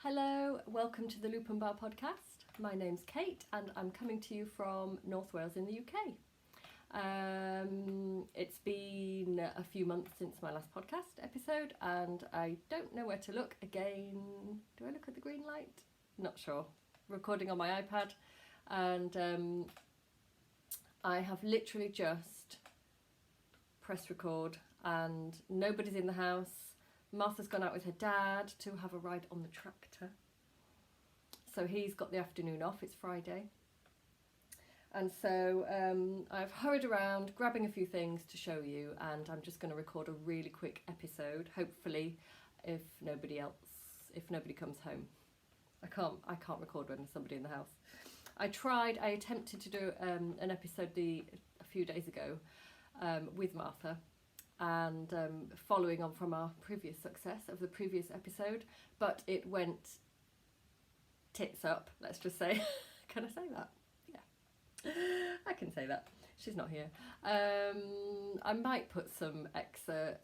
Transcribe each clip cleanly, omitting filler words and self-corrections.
Hello, welcome to the Loop and Bar podcast. My name's Kate and I'm coming to you from North Wales in the UK. It's been a few months since my last podcast episode and I don't know where to look again. Do I look at the green light? Not sure. Recording on my iPad and I have literally just pressed record and nobody's in the house. Martha's gone out with her dad to have a ride on the tractor. So he's got the afternoon off, it's Friday. And so I've hurried around grabbing a few things to show you and I'm just going to record a really quick episode, hopefully if nobody comes home. I can't record when there's somebody in the house. I attempted to do an episode a few days ago with Martha. And following on from our previous success of the previous episode, but it went tits up, let's just say. Can I say that? Yeah, I can say that. She's not here. I might put some excerpts,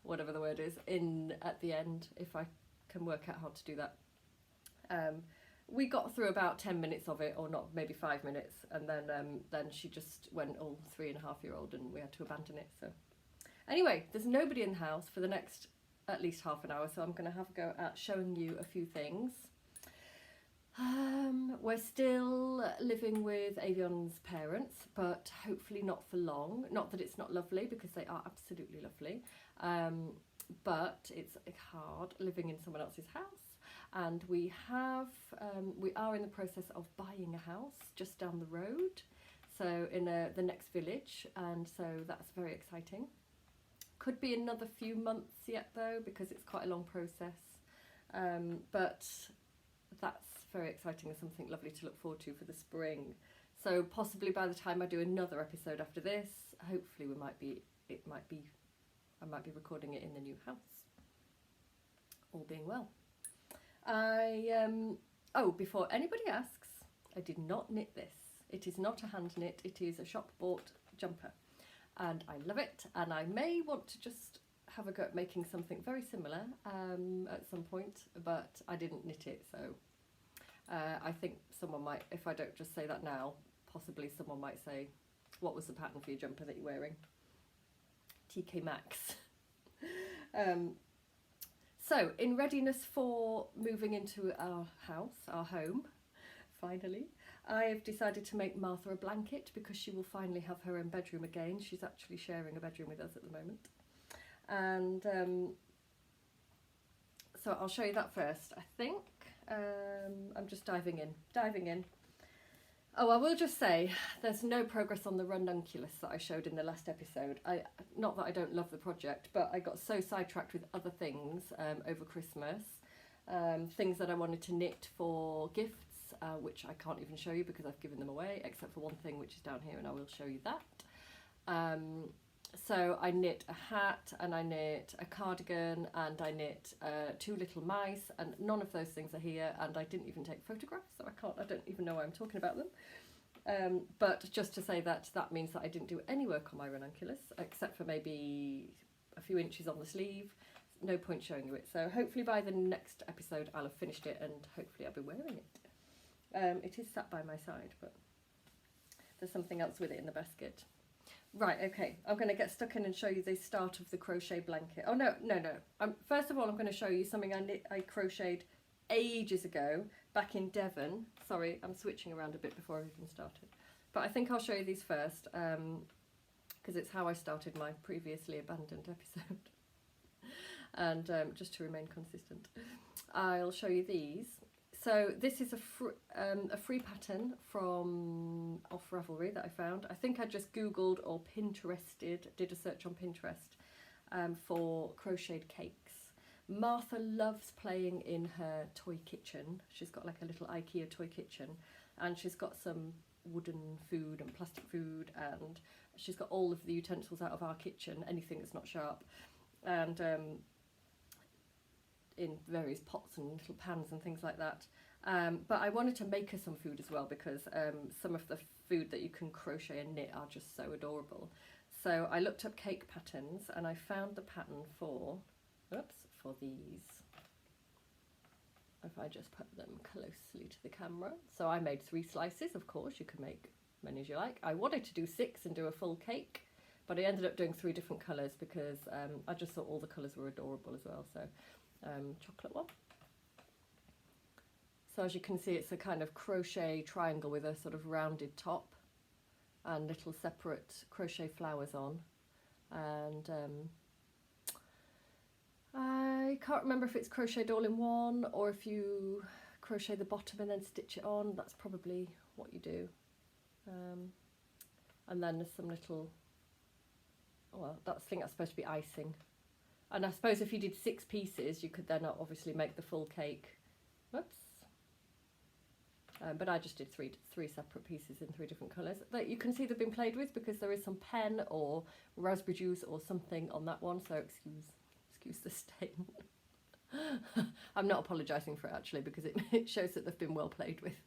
whatever the word is, in at the end if I can work out how to do that. We got through about 10 minutes of it, or not, maybe 5 minutes, and then she just went all 3.5-year-old and we had to abandon it. So anyway, there's nobody in the house for the next at least half an hour, so I'm going to have a go at showing you a few things. We're still living with Avion's parents, but hopefully not for long. Not that it's not lovely, because they are absolutely lovely, but it's hard living in someone else's house. And we are in the process of buying a house just down the road, so in the next village, and so that's very exciting. Could be another few months yet though, because it's quite a long process, but that's very exciting and something lovely to look forward to for the spring. So possibly by the time I do another episode after this, hopefully I might be recording it in the new house, all being well. Before anybody asks, I did not knit this. It is not a hand knit, it is a shop bought jumper. And I love it, and I may want to just have a go at making something very similar at some point, but I didn't knit it, so I think someone might, if I don't just say that now, possibly someone might say, what was the pattern for your jumper that you're wearing? TK Maxx. So, in readiness for moving into our house, our home, finally, I've decided to make Martha a blanket because she will finally have her own bedroom again. She's actually sharing a bedroom with us at the moment. And so I'll show you that first, I think. I'm just diving in. Oh, I will just say there's no progress on the ranunculus that I showed in the last episode. Not that I don't love the project, but I got so sidetracked with other things over Christmas. Things that I wanted to knit for gifts, which I can't even show you because I've given them away, except for one thing which is down here, and I will show you that. So I knit a hat, and I knit a cardigan, and I knit 2 little mice, and none of those things are here, and I didn't even take photographs, so I don't even know why I'm talking about them. But just to say that means that I didn't do any work on my ranunculus, except for maybe a few inches on the sleeve. No point showing you it, so hopefully by the next episode I'll have finished it, and hopefully I'll be wearing it. It is sat by my side, but there's something else with it in the basket. Right, okay, I'm going to get stuck in and show you the start of the crochet blanket. Oh, no. First of all, I'm going to show you something I crocheted ages ago, back in Devon. Sorry, I'm switching around a bit before I've even started. But I think I'll show you these first, because it's how I started my previously abandoned episode. And just to remain consistent, I'll show you these. So this is a free pattern from off Ravelry that I found. I think I just Googled or Pinterested, did a search on Pinterest for crocheted cakes. Martha loves playing in her toy kitchen. She's got like a little IKEA toy kitchen, and she's got some wooden food and plastic food, and she's got all of the utensils out of our kitchen, anything that's not sharp, and in various pots and little pans and things like that. But I wanted to make her some food as well, because some of the food that you can crochet and knit are just so adorable. So I looked up cake patterns and I found the pattern for these. if I just put them closely to the camera. So I made 3 slices, of course, you can make many as you like. I wanted to do 6 and do a full cake, but I ended up doing 3 different colours because I just thought all the colours were adorable as well. So chocolate one. So as you can see, it's a kind of crochet triangle with a sort of rounded top and little separate crochet flowers on. And I can't remember if it's crocheted all in one or if you crochet the bottom and then stitch it on. That's probably what you do. And then there's some little, well, I think that's supposed to be icing. And I suppose if you did 6 pieces, you could then obviously make the full cake. Whoops. But I just did three separate pieces in 3 different colours. That you can see they've been played with because there is some pen or raspberry juice or something on that one. So excuse the stain. I'm not apologising for it actually because it shows that they've been well played with.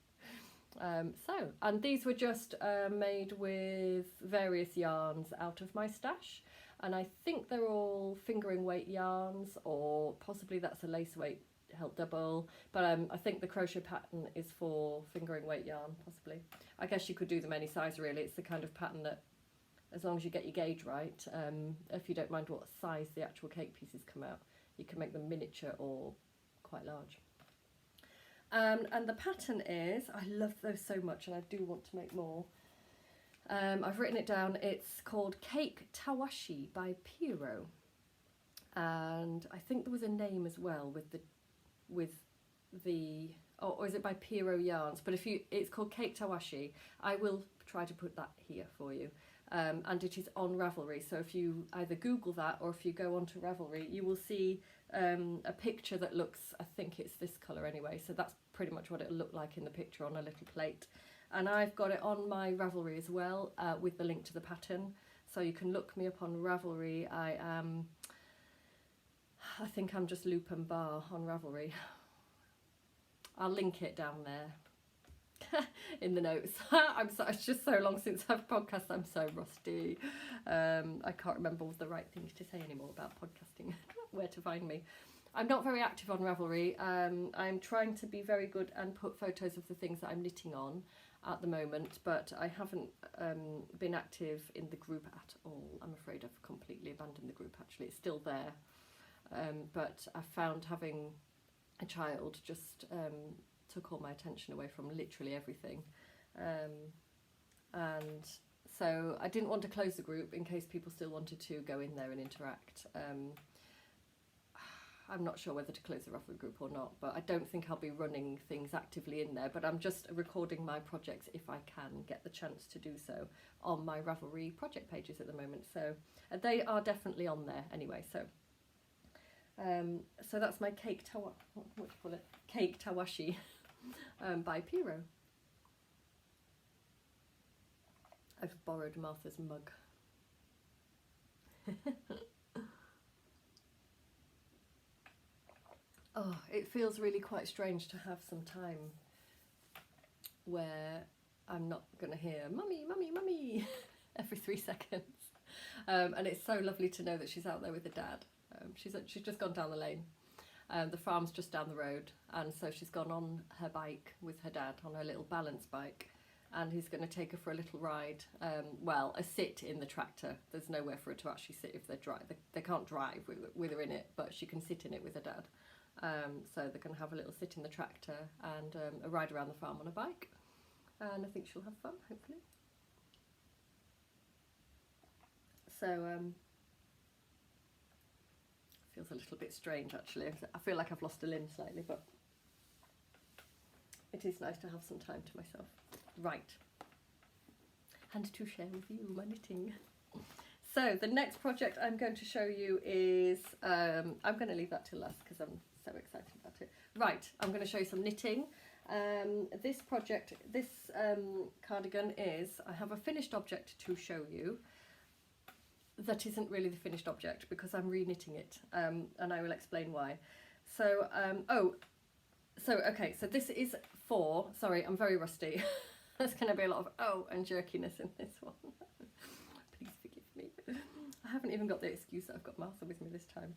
And these were just made with various yarns out of my stash, and I think they're all fingering weight yarns, or possibly that's a lace weight held double, but I think the crochet pattern is for fingering weight yarn, possibly. I guess you could do them any size really. It's the kind of pattern that, as long as you get your gauge right, if you don't mind what size the actual cake pieces come out, you can make them miniature or quite large. And the pattern is, I love those so much and I do want to make more. I've written it down. It's called Cake Tawashi by Pierrot, and I think there was a name as well with the or is it by Pierrot Yarns? But it's called Cake Tawashi. I will try to put that here for you. And it is on Ravelry, so if you either Google that or if you go onto Ravelry, you will see a picture that looks, I think it's this colour anyway, so that's pretty much what it'll look like in the picture on a little plate. And I've got it on my Ravelry as well, with the link to the pattern, so you can look me up on Ravelry. I think I'm just Loop and Bar on Ravelry. I'll link it down there in the notes. It's just so long since I've podcasted, I'm so rusty. I can't remember all the right things to say anymore about podcasting, where to find me. I'm not very active on Ravelry. I'm trying to be very good and put photos of the things that I'm knitting on at the moment, but I haven't been active in the group at all. I'm afraid I've completely abandoned the group actually. It's still there, but I found having a child just took all my attention away from literally everything, and so I didn't want to close the group in case people still wanted to go in there and interact. I'm not sure whether to close the Ravelry group or not, but I don't think I'll be running things actively in there, but I'm just recording my projects if I can get the chance to do so on my Ravelry project pages at the moment, so they are definitely on there anyway. So that's my Cake Tawashi by Pierrot. I've borrowed Martha's mug. Oh, it feels really quite strange to have some time where I'm not going to hear "mummy, mummy, mummy" every 3 seconds. And it's so lovely to know that she's out there with her dad. She's just gone down the lane. The farm's just down the road, and so she's gone on her bike with her dad on her little balance bike, and he's going to take her for a little ride. Well, a sit in the tractor. There's nowhere for her to actually sit if they can't drive with her in it, but she can sit in it with her dad. So they're going to have a little sit in the tractor and a ride around the farm on a bike, and I think she'll have fun, hopefully. So feels a little bit strange actually. I feel like I've lost a limb slightly, but it is nice to have some time to myself. Right, and to share with you my knitting. So the next project I'm going to show you is, I'm going to leave that till last because I'm so excited about it. Right, I'm going to show you some knitting. This cardigan is, I have a finished object to show you that isn't really the finished object because I'm re-knitting it, and I will explain why. So, okay, so this is for, sorry, I'm very rusty. There's going to be a lot of oh and jerkiness in this one. Please forgive me. I haven't even got the excuse that I've got Martha with me this time.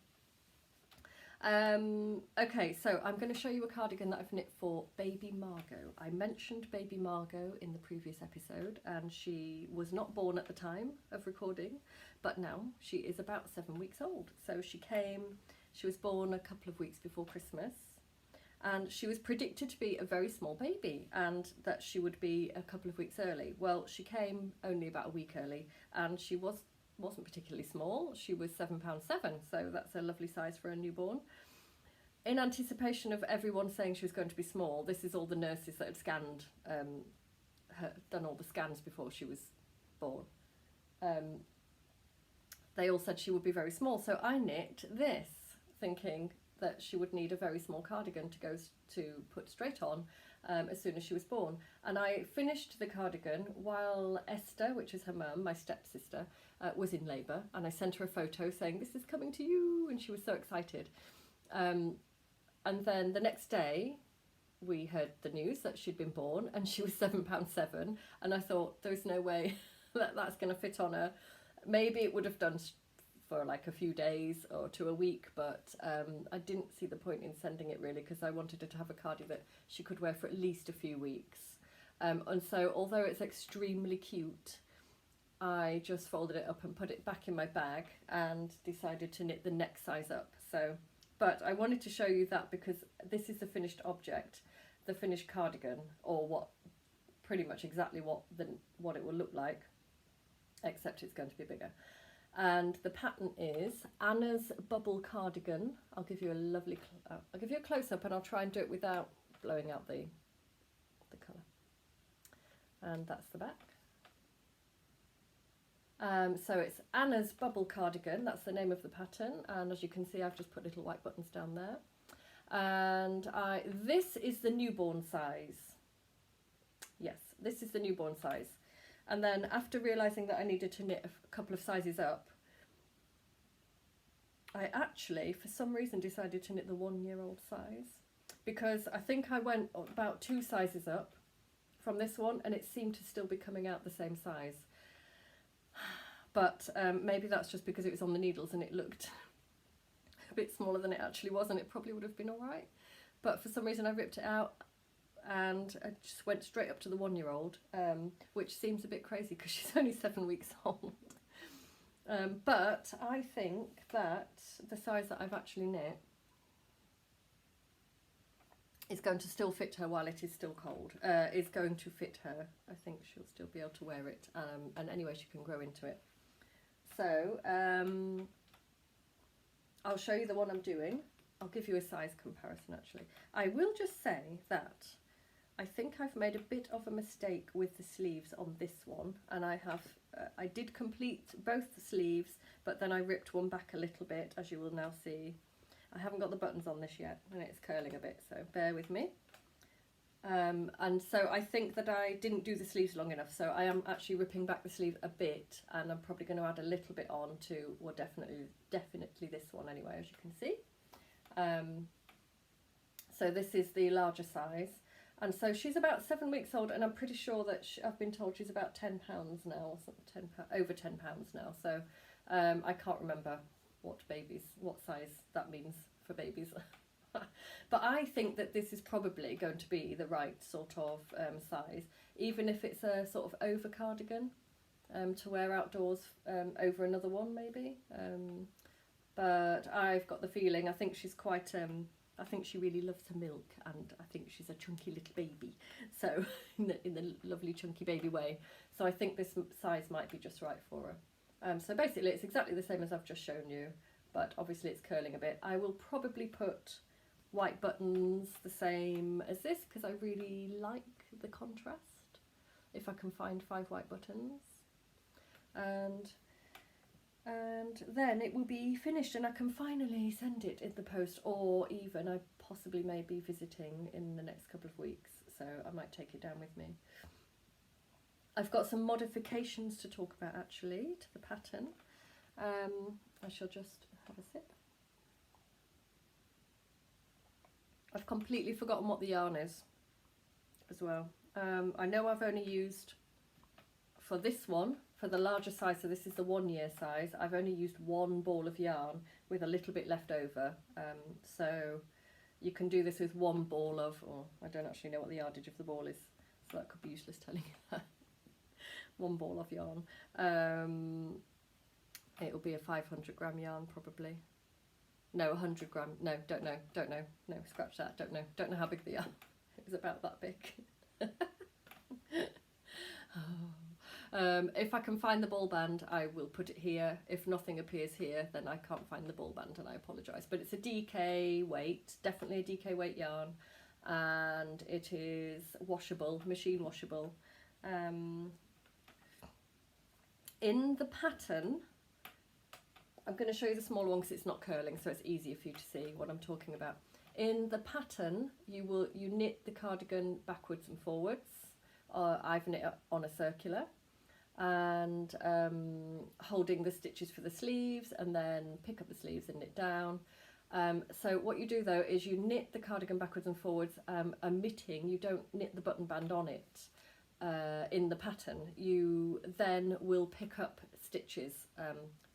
Okay, so I'm going to show you a cardigan that I've knit for baby Margot. I mentioned baby Margot in the previous episode, and she was not born at the time of recording, but now she is about 7 weeks old. So she was born a couple of weeks before Christmas, and she was predicted to be a very small baby and that she would be a couple of weeks early. Well, she came only about a week early, and she wasn't particularly small. She was £7.7, so that's a lovely size for a newborn. In anticipation of everyone saying she was going to be small, this is all the nurses that had scanned, done all the scans before she was born. They all said she would be very small, so I knit this thinking that she would need a very small cardigan to put straight on as soon as she was born. And I finished the cardigan while Esther, which is her mum, my stepsister, was in labour, and I sent her a photo saying, "This is coming to you," and she was so excited. And then the next day we heard the news that she'd been born, and she was £7.7, and I thought, there's no way that that's going to fit on her. Maybe it would have done for like a few days or to a week, but I didn't see the point in sending it really, because I wanted her to have a cardi that she could wear for at least a few weeks. And so although it's extremely cute, I just folded it up and put it back in my bag and decided to knit the next size up. So, but I wanted to show you that because this is the finished object, the finished cardigan, or pretty much exactly what it will look like, except it's going to be bigger. And the pattern is Anna's Bubble Cardigan. I'll give you a close-up, and I'll try and do it without blowing out the colour. And that's the back. So it's Anna's Bubble Cardigan, that's the name of the pattern, and as you can see I've just put little white buttons down there. And this is the newborn size. Yes, this is the newborn size. And then after realising that I needed to knit a couple of sizes up, I actually for some reason decided to knit the 1-year-old size, because I think I went about 2 sizes up from this one and it seemed to still be coming out the same size. But maybe that's just because it was on the needles and it looked a bit smaller than it actually was, and it probably would have been alright. But for some reason I ripped it out and I just went straight up to the 1-year-old, which seems a bit crazy because she's only 7 weeks old. But I think that the size that I've actually knit is going to still fit her while it is still cold. Is going to fit her. I think she'll still be able to wear it, and anyway she can grow into it. So I'll show you the one I'm doing. I'll give you a size comparison actually. I will just say that I think I've made a bit of a mistake with the sleeves on this one, and I did complete both the sleeves, but then I ripped one back a little bit, as you will now see. I haven't got the buttons on this yet and it's curling a bit, so bear with me. And so I think that I didn't do the sleeves long enough, so I am actually ripping back the sleeve a bit, and I'm probably going to add a little bit on to, well, definitely this one anyway, as you can see. So this is the larger size, and so she's about 7 weeks old, and I'm pretty sure that I've been told she's about £10 now, or something, over £10 now. So I can't remember what size that means for babies. But I think that this is probably going to be the right sort of size, even if it's a sort of over cardigan to wear outdoors over another one maybe. But I've got the feeling, I think she's quite, I think she really loves her milk, and I think she's a chunky little baby, so in the lovely chunky baby way. So I think this size might be just right for her. So basically it's exactly the same as I've just shown you, but obviously it's curling a bit. I will probably put white buttons the same as this because I really like the contrast, if I can find 5 white buttons. And then it will be finished and I can finally send it in the post, or even I possibly may be visiting in the next couple of weeks, so I might take it down with me. I've got some modifications to talk about actually to the pattern. I shall just have a sip. I've completely forgotten what the yarn is as well. I know I've only used, for this one, for the larger size, so this is the 1 year size, I've only used one ball of yarn with a little bit left over. So you can do this with one ball of, or I don't actually know what the yardage of the ball is, so that could be useless telling you that. One ball of yarn. It'll be a 500 gram yarn probably. No, 100 gram. No, don't know. No, scratch that. Don't know how big the yarn. It was about that big. If I can find the ball band, I will put it here. If nothing appears here, then I can't find the ball band, and I apologise. But it's a DK weight, definitely a DK weight yarn, and it is washable, machine washable. In the pattern, I'm going to show you the smaller one because it's not curling, so it's easier for you to see what I'm talking about. In the pattern, you knit the cardigan backwards and forwards. I've knit on a circular, and holding the stitches for the sleeves, and then pick up the sleeves and knit down. So what you do though is you knit the cardigan backwards and forwards, omitting, you don't knit the button band on it in the pattern. You then will pick up stitches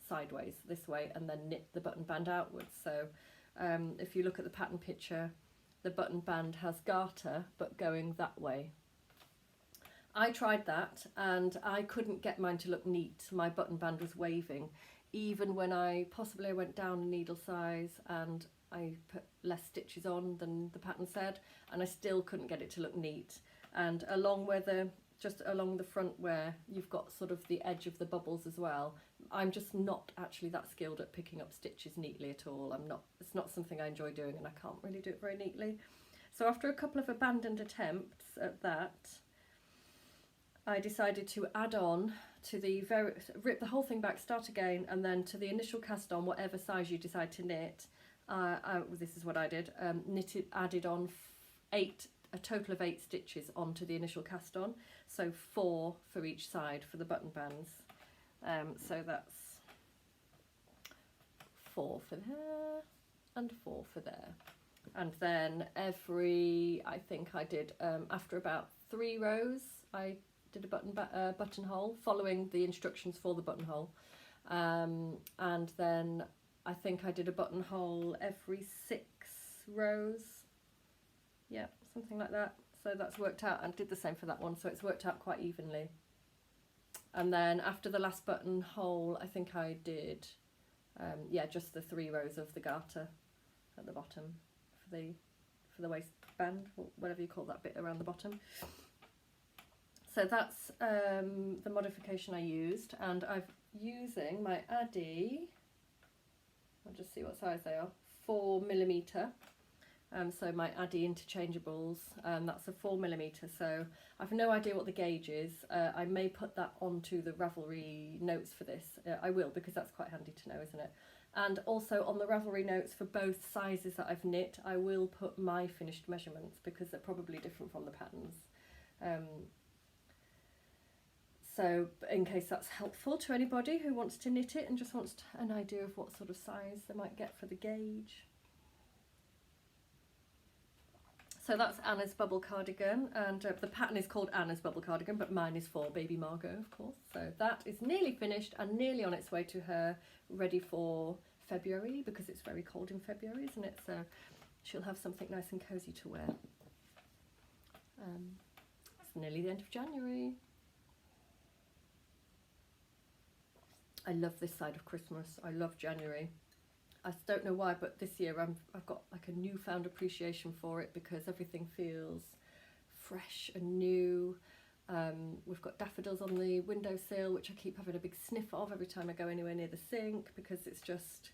sideways this way and then knit the button band outwards. So if you look at the pattern picture, the button band has garter but going that way. I tried that and I couldn't get mine to look neat. My button band was waving, even when I went down a needle size and I put less stitches on than the pattern said, and I still couldn't get it to look neat. And along where just along the front where you've got sort of the edge of the bubbles as well, I'm just not actually that skilled at picking up stitches neatly at all. It's not something I enjoy doing, and I can't really do it very neatly. So after a couple of abandoned attempts at that, I decided to add on to rip the whole thing back, start again, and then to the initial cast on, whatever size you decide to knit. This is what I did. Added on a total of 8 stitches onto the initial cast on, so 4 for each side for the button bands. So that's 4 for there and 4 for there. And then I think I did, after about 3 rows, I did a buttonhole, following the instructions for the buttonhole. And then I think I did a buttonhole every 6 rows. Yeah, something like that. So that's worked out, and did the same for that one, so it's worked out quite evenly. And then after the last buttonhole, I think I did, just the 3 rows of the garter at the bottom for the waistband, or whatever you call that bit around the bottom. So that's the modification I used, and I'm using my Addy, I'll just see what size they are, 4mm. So my Addy interchangeables, that's a 4mm, so I've no idea what the gauge is. I may put that onto the Ravelry notes for this. I will, because that's quite handy to know, isn't it? And also on the Ravelry notes for both sizes that I've knit, I will put my finished measurements, because they're probably different from the patterns. So in case that's helpful to anybody who wants to knit it and just wants an idea of what sort of size they might get for the gauge. So that's Anna's bubble cardigan, and the pattern is called Anna's bubble cardigan, but mine is for baby Margot, of course. So that is nearly finished and nearly on its way to her, ready for February, because it's very cold in February, isn't it? So she'll have something nice and cosy to wear. It's nearly the end of January. I love this side of Christmas. I love January. I don't know why, but this year I've got like a newfound appreciation for it, because everything feels fresh and new. We've got daffodils on the windowsill, which I keep having a big sniff of every time I go anywhere near the sink, because it's just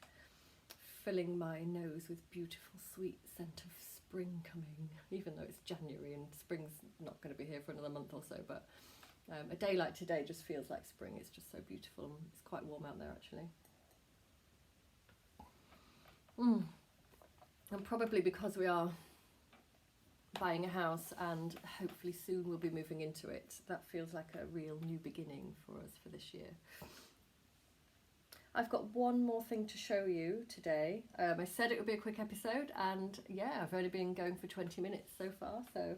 filling my nose with beautiful sweet scent of spring coming, even though it's January and spring's not going to be here for another month or so. But a day like today just feels like spring. It's just so beautiful. It's quite warm out there actually. And probably because we are buying a house and hopefully soon we'll be moving into it, that feels like a real new beginning for us for this year. I've got one more thing to show you today. I said it would be a quick episode, and yeah, I've only been going for 20 minutes so far, so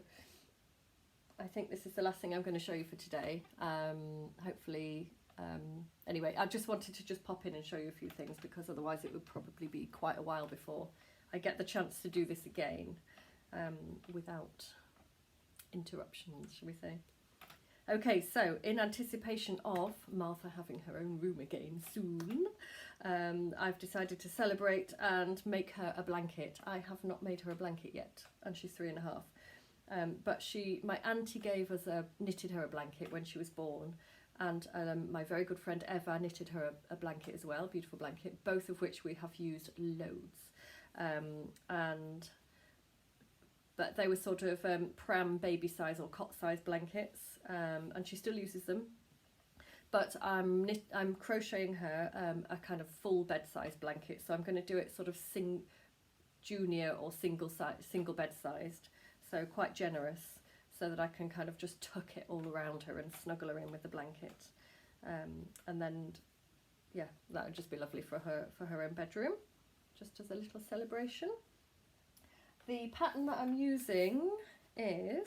I think this is the last thing I'm going to show you for today. Hopefully Anyway, I just wanted to just pop in and show you a few things, because otherwise it would probably be quite a while before I get the chance to do this again without interruptions, shall we say. Okay, so in anticipation of Martha having her own room again soon, I've decided to celebrate and make her a blanket. I have not made her a blanket yet, and she's 3.5. But my auntie knitted her a blanket when she was born, and my very good friend Eva knitted her a blanket as well, beautiful blanket, both of which we have used loads. But they were sort of pram baby size or cot size blankets, and she still uses them. But I'm crocheting her a kind of full bed size blanket, so I'm going to do it sort of junior or single bed sized, so quite generous, so that I can kind of just tuck it all around her and snuggle her in with the blanket, and then yeah, that would just be lovely for her own bedroom, just as a little celebration. The pattern that I'm using is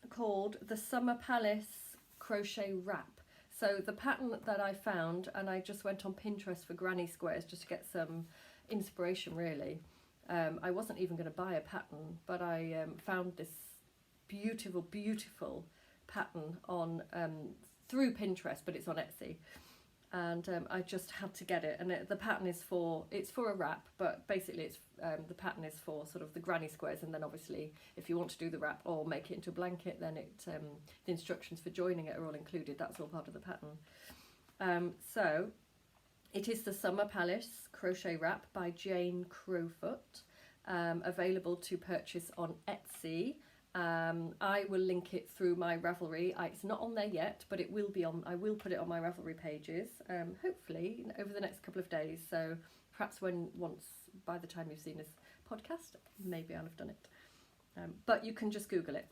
called the Summer Palace Crochet Wrap. So the pattern that I found, and I just went on Pinterest for granny squares just to get some inspiration really. I wasn't even going to buy a pattern, but I found this beautiful pattern on through Pinterest, but it's on Etsy. And I just had to get it, and the pattern is for a wrap, but basically it's the pattern is for sort of the granny squares, and then obviously if you want to do the wrap or make it into a blanket, then the instructions for joining it are all included. That's all part of the pattern. So it is the Summer Palace Crochet Wrap by Jane Crowfoot, available to purchase on Etsy. I will link it through my Ravelry. It's not on there yet, but it will be on. I will put it on my Ravelry pages, hopefully over the next couple of days. So perhaps by the time you've seen this podcast, maybe I'll have done it. But you can just Google it.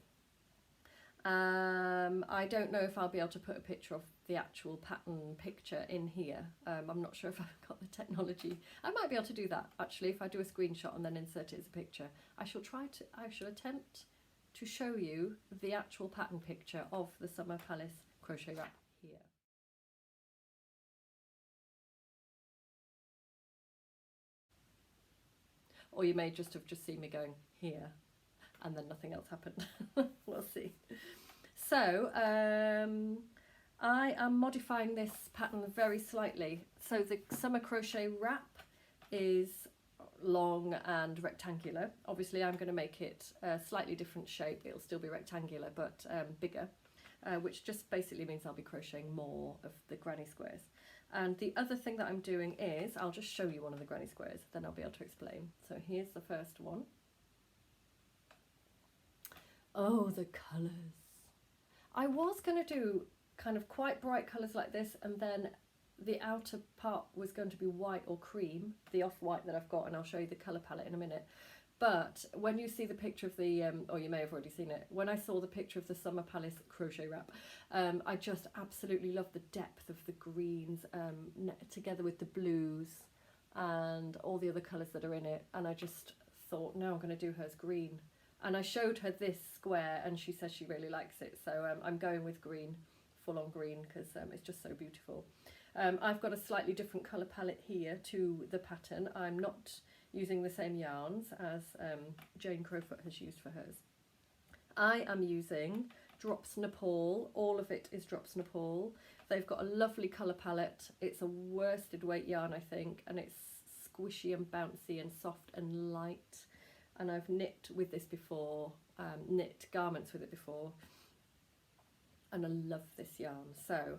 I don't know if I'll be able to put a picture of the actual pattern picture in here. I'm not sure if I've got the technology. I might be able to do that actually if I do a screenshot and then insert it as a picture. I shall attempt to show you the actual pattern picture of the Summer Palace Crochet Wrap here. Or you may just have seen me going here and then nothing else happened. We'll see. So I am modifying this pattern very slightly. So the Summer Crochet Wrap is long and rectangular. Obviously I'm going to make it a slightly different shape. It'll still be rectangular but bigger, which just basically means I'll be crocheting more of the granny squares. And the other thing that I'm doing is, I'll just show you one of the granny squares, then I'll be able to explain. So here's the first one. Oh, the colours. I was going to do kind of quite bright colours like this, and then the outer part was going to be white or cream, the off-white that I've got, and I'll show you the colour palette in a minute. But when you see the picture of the, or you may have already seen it, when I saw the picture of the Summer Palace Crochet Wrap, I just absolutely love the depth of the greens together with the blues and all the other colours that are in it. And I just thought, no, I'm going to do hers green. And I showed her this square and she says she really likes it. So I'm going with green, full on green, because it's just so beautiful. I've got a slightly different colour palette here to the pattern. I'm not using the same yarns as Jane Crowfoot has used for hers. I am using Drops Nepal. All of it is Drops Nepal. They've got a lovely colour palette. It's a worsted weight yarn, I think, and it's squishy and bouncy and soft and light. And I've knit with this before, knit garments with it before, and I love this yarn. So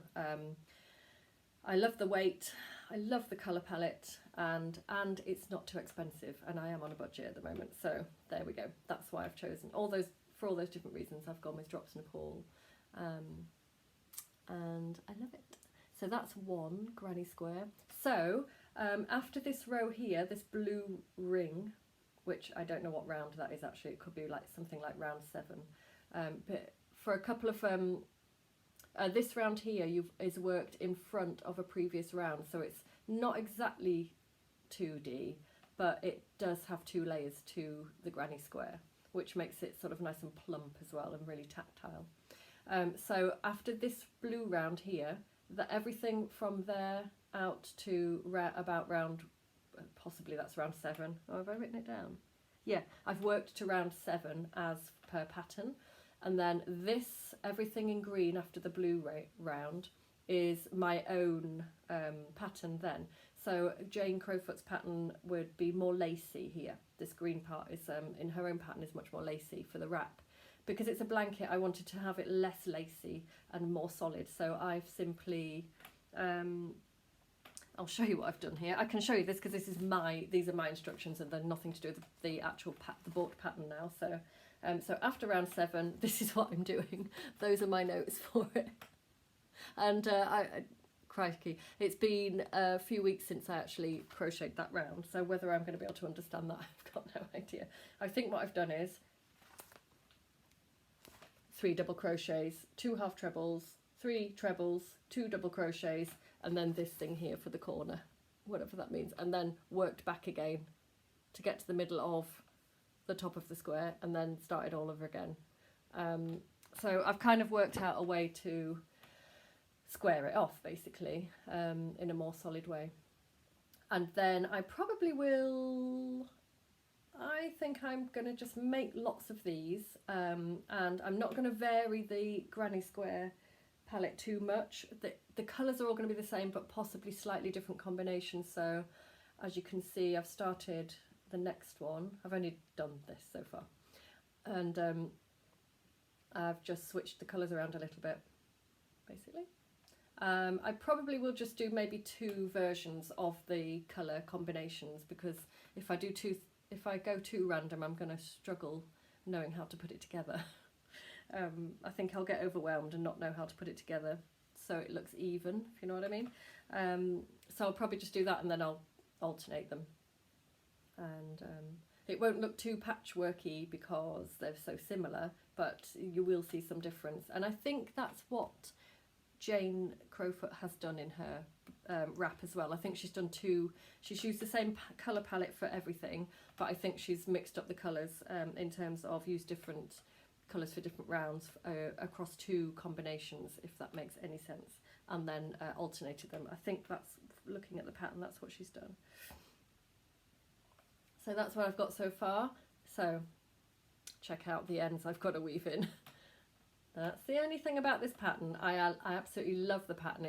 I love the weight, I love the colour palette, and it's not too expensive, and I am on a budget at the moment, so there we go. That's why I've chosen for all those different reasons. I've gone with Drops Nepal, and I love it. So that's one granny square. So after this row here, this blue ring, which I don't know what round that is actually, it could be like something like round 7, but for a couple of this round here is worked in front of a previous round, so it's not exactly 2D, but it does have 2 layers to the granny square, which makes it sort of nice and plump as well and really tactile. So after this blue round here, everything from there out to about round, possibly that's round 7. Oh, have I written it down? Yeah, I've worked to round 7 as per pattern. And then this, everything in green after the blue round, is my own pattern then. So Jane Crowfoot's pattern would be more lacy here. This green part is, in her own pattern, is much more lacy for the wrap. Because it's a blanket, I wanted to have it less lacy and more solid. So I've simply, I'll show you what I've done here. I can show you this because these are my instructions and they're nothing to do with the actual the bought pattern now. So, so after round 7, this is what I'm doing. Those are my notes for it. And crikey, it's been a few weeks since I actually crocheted that round. So whether I'm going to be able to understand that, I've got no idea. I think what I've done is 3 double crochets, 2 half trebles, 3 trebles, 2 double crochets, and then this thing here for the corner, whatever that means, and then worked back again to get to the middle of the top of the square, and then started all over again. So I've kind of worked out a way to square it off, basically, in a more solid way. And then I probably will, I think I'm going to just make lots of these, and I'm not going to vary the granny square palette too much. The colours are all going to be the same, but possibly slightly different combinations. So as you can see, I've started the next one. I've only done this so far, and I've just switched the colours around a little bit, basically. I probably will just do maybe 2 versions of the colour combinations, because if I go too random, I'm going to struggle knowing how to put it together. I think I'll get overwhelmed and not know how to put it together so it looks even, if you know what I mean. So I'll probably just do that, and then I'll alternate them. And it won't look too patchworky because they're so similar, but you will see some difference. And I think that's what Jane Crowfoot has done in her wrap as well. I think she's done 2, she's used the same colour palette for everything, but I think she's mixed up the colours in terms of used different colours for different rounds across 2 combinations, if that makes any sense, and then alternated them. I think that's, looking at the pattern, that's what she's done. So that's what I've got so far. So check out the ends I've got to weave in. That's the only thing about this pattern. I absolutely love the pattern.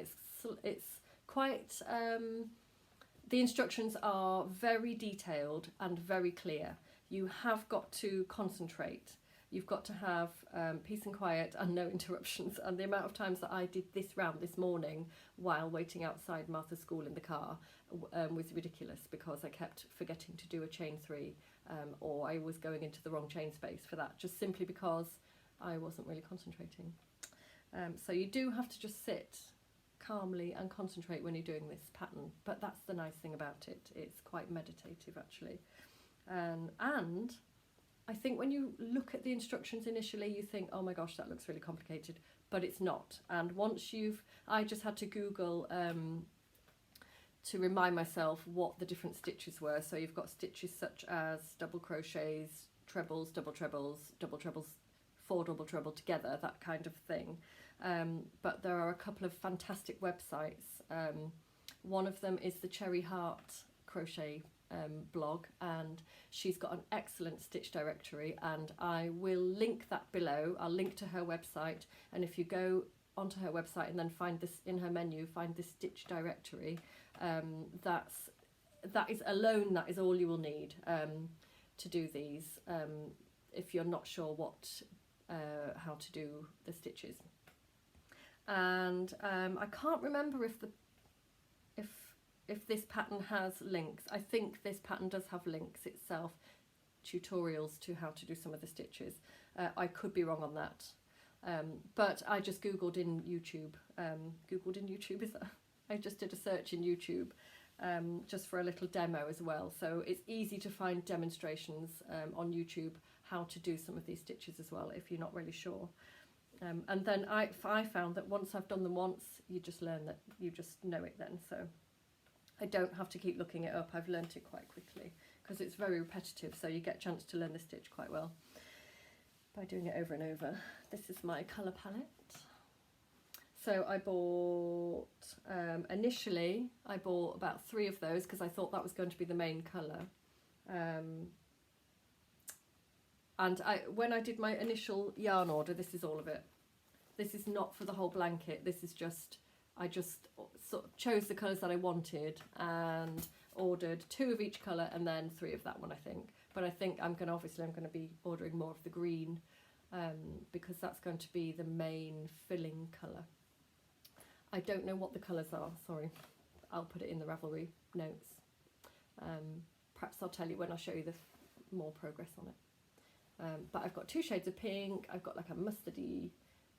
It's quite, the instructions are very detailed and very clear. You have got to concentrate. You've got to have peace and quiet and no interruptions. And the amount of times that I did this round this morning while waiting outside Martha's school in the car was ridiculous, because I kept forgetting to do a chain 3, or I was going into the wrong chain space for that, just simply because I wasn't really concentrating. So you do have to just sit calmly and concentrate when you're doing this pattern, but that's the nice thing about it. It's quite meditative, actually. And I think when you look at the instructions initially, you think, oh my gosh, that looks really complicated, but it's not. And once I just had to Google to remind myself what the different stitches were. So you've got stitches such as double crochets, trebles, double trebles, 4 double treble together, that kind of thing. But there are a couple of fantastic websites. One of them is the Cherry Heart crochet blog, and she's got an excellent stitch directory, and I will link that below. I'll link to her website, and if you go onto her website and then find this in her menu, find the stitch directory, that is all you will need to do these, if you're not sure how to do the stitches. And I can't remember if this pattern has links. I think this pattern does have links itself, tutorials to how to do some of the stitches. I could be wrong on that, but I just googled in YouTube. Is that? I just did a search in YouTube just for a little demo as well. So it's easy to find demonstrations on YouTube how to do some of these stitches as well if you're not really sure. And then I found that once I've done them once, you just learn that, you just know it then. So I don't have to keep looking it up. I've learnt it quite quickly because it's very repetitive, so you get a chance to learn the stitch quite well by doing it over and over. This is my colour palette. So I bought, initially I bought about 3 of those because I thought that was going to be the main colour. And when I did my initial yarn order, this is all of it. This is not for the whole blanket. This is just, I just sort of chose the colours that I wanted and ordered 2 of each colour and then 3 of that one, I think. But I think I'm going to be ordering more of the green because that's going to be the main filling colour. I don't know what the colours are, sorry. I'll put it in the Ravelry notes. Perhaps I'll tell you when I show you the more progress on it. But I've got 2 shades of pink. I've got like a mustardy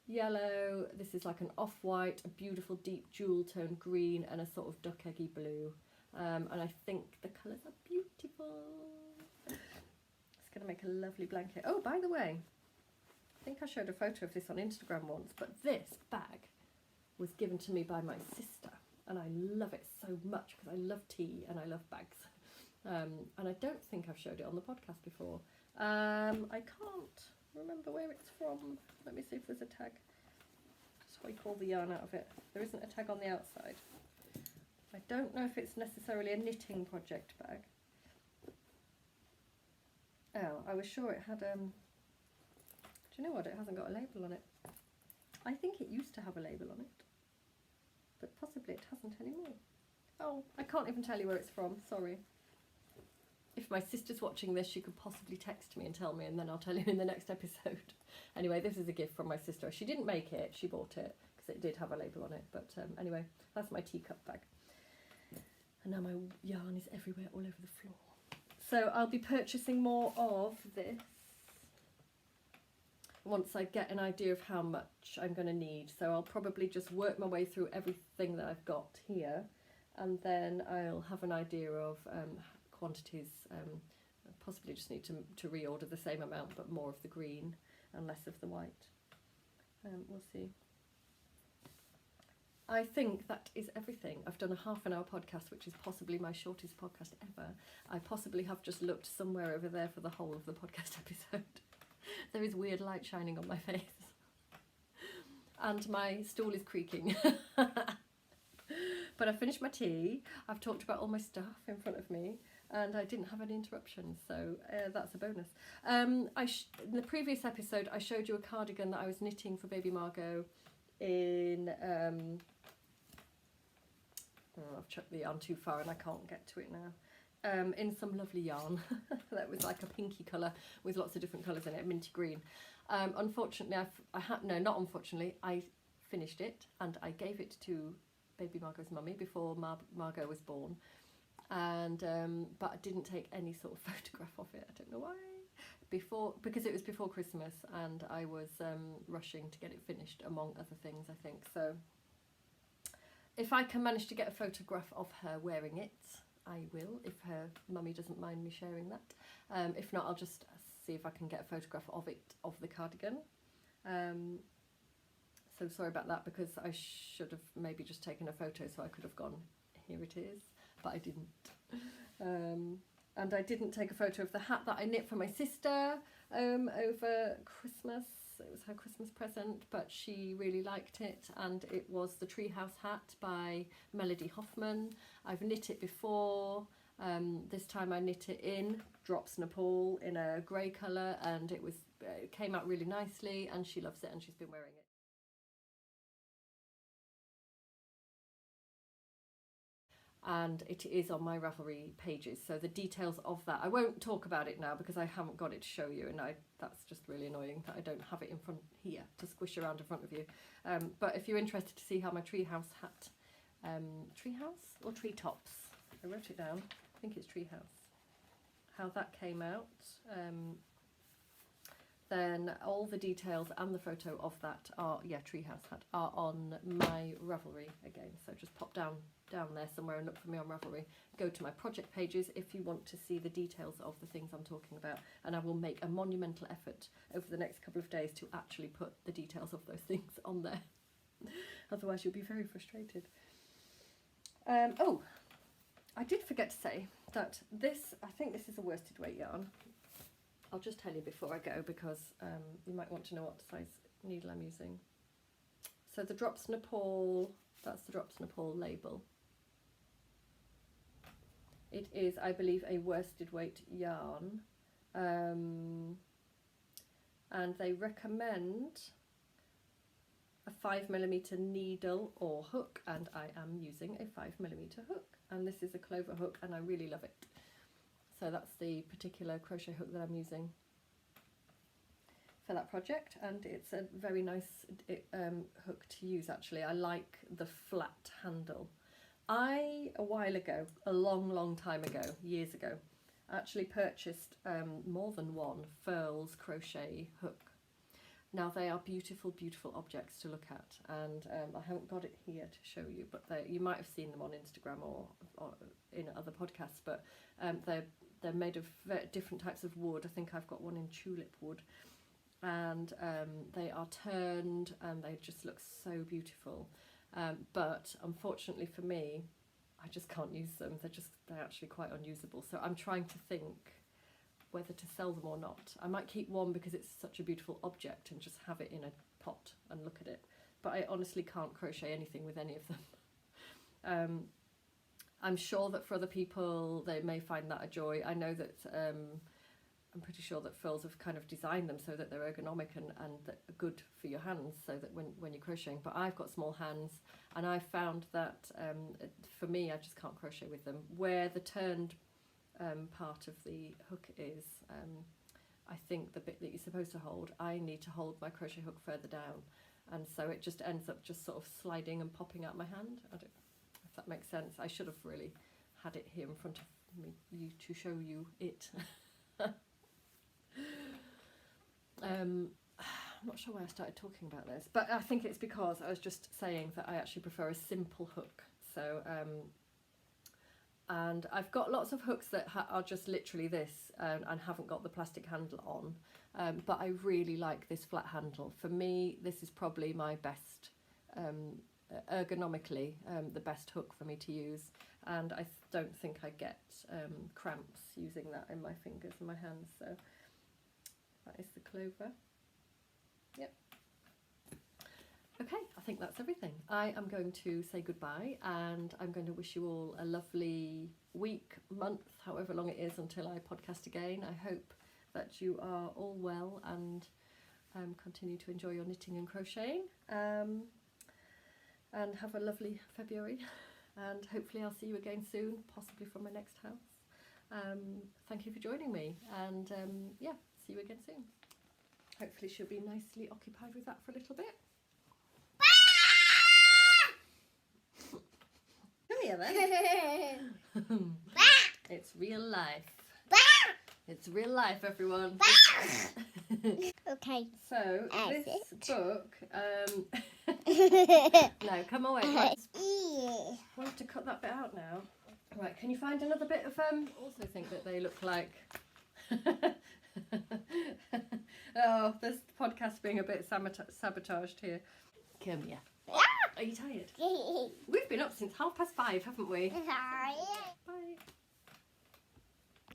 yellow. This is like an off-white, a beautiful deep jewel tone green, and a sort of duck eggy blue. And I think the colours are beautiful. It's going to make a lovely blanket. Oh, by the way, I think I showed a photo of this on Instagram once, but this bag was given to me by my sister, and I love it so much because I love tea and I love bags. And I don't think I've showed it on the podcast before. I can't remember where it's from. Let me see if there's a tag. Squeak all the yarn out of it. There isn't a tag on the outside. I don't know if it's necessarily a knitting project bag. Oh, I was sure it had do you know what? It hasn't got a label on it. I think it used to have a label on it, but possibly it hasn't anymore. Oh, I can't even tell you where it's from, sorry. If my sister's watching this, she could possibly text me and tell me, and then I'll tell you in the next episode. Anyway, this is a gift from my sister. She didn't make it, she bought it, because it did have a label on it. But anyway, that's my teacup bag. And now my yarn is everywhere, all over the floor. So I'll be purchasing more of this once I get an idea of how much I'm going to need. So I'll probably just work my way through everything that I've got here, and then I'll have an idea of quantities. Possibly just need to reorder the same amount but more of the green and less of the white. We'll see. I think that is everything. I've done a half-an-hour podcast, which is possibly my shortest podcast ever. I possibly have just looked somewhere over there for the whole of the podcast episode. There is weird light shining on my face. And my stool is creaking. But I finished my tea. I've talked about all my stuff in front of me, and I didn't have any interruptions, so that's a bonus. In the previous episode, I showed you a cardigan that I was knitting for baby Margot in... I've chucked the yarn too far and I can't get to it now. In some lovely yarn that was like a pinky colour with lots of different colours in it, minty green. Unfortunately, I finished it and I gave it to baby Margot's mummy before Margot was born, and but I didn't take any sort of photograph of it. I don't know why. Because it was before Christmas and I was rushing to get it finished, among other things, I think. So if I can manage to get a photograph of her wearing it, I will, if her mummy doesn't mind me sharing that. If not, I'll just see if I can get a photograph of it, of the cardigan. So sorry about that, because I should have maybe just taken a photo so I could have gone, here it is, but I didn't. And I didn't take a photo of the hat that I knit for my sister over Christmas. It was her Christmas present, but she really liked it, and it was the Treehouse Hat by Melody Hoffman. I've knit it before. This time I knit it in Drops Nepal in a grey colour, and it came out really nicely, and she loves it and she's been wearing it. And it is on my Ravelry pages, so the details of that, I won't talk about it now because I haven't got it to show you, and that's just really annoying that I don't have it in front here to squish around in front of you. But if you're interested to see how my treehouse hat, treehouse or treetops, I wrote it down, I think it's treehouse, how that came out, then all the details and the photo of that are, treehouse hat, are on my Ravelry again. So just pop down there somewhere and look for me on Ravelry. Go to my project pages if you want to see the details of the things I'm talking about, and I will make a monumental effort over the next couple of days to actually put the details of those things on there. Otherwise you'll be very frustrated. Oh, I did forget to say that I think this is a worsted weight yarn. I'll just tell you before I go, because you might want to know what size needle I'm using. So the Drops Nepal, that's the Drops Nepal label. It is, I believe, a worsted weight yarn. And they recommend a 5mm needle or hook, and I am using a 5mm hook, and this is a clover hook and I really love it. So that's the particular crochet hook that I'm using for that project, and it's a very nice hook to use actually. I like the flat handle. A while ago, a long time ago, years ago, actually purchased more than one Furls crochet hook. Now they are beautiful objects to look at, and I haven't got it here to show you, but you might have seen them on Instagram or in other podcasts, but they're made of different types of wood. I think I've got one in tulip wood, and they are turned and they just look so beautiful, but unfortunately for me, I just can't use them. They're actually quite unusable, so I'm trying to think whether to sell them or not. I might keep one because it's such a beautiful object and just have it in a pot and look at it, but I honestly can't crochet anything with any of them. I'm sure that for other people they may find that a joy. I know that I'm pretty sure that Furls have kind of designed them so that they're ergonomic and that are good for your hands, so that when you're crocheting, but I've got small hands, and I found that for me I just can't crochet with them. Where the turned part of the hook is, I think the bit that you're supposed to hold, I need to hold my crochet hook further down, and so it just ends up just sort of sliding and popping out my hand. I don't know if that makes sense. I should have really had it here in front of me to show you it. I'm not sure why I started talking about this, but I think it's because I was just saying that I actually prefer a simple hook. So and I've got lots of hooks that are just literally this and haven't got the plastic handle on, but I really like this flat handle. For me, this is probably my best, ergonomically, the best hook for me to use, and I don't think I get cramps using that in my fingers and my hands. So that is the clover. Yep. Okay, I think that's everything. I am going to say goodbye, and I'm going to wish you all a lovely week, month, however long it is until I podcast again. I hope that you are all well and continue to enjoy your knitting and crocheting, and have a lovely February, and hopefully I'll see you again soon, possibly from my next house. Thank you for joining me, and yeah, see you again soon. Hopefully she'll be nicely occupied with that for a little bit. Come here then. It's real life. It's real life, everyone. Okay. So this book, no, come away. Right. I have to cut that bit out now. Right, can you find another bit of also think that they look like oh, this podcast being a bit sabotaged here. Come here. Are you tired? We've been up since 5:30, haven't we? Bye.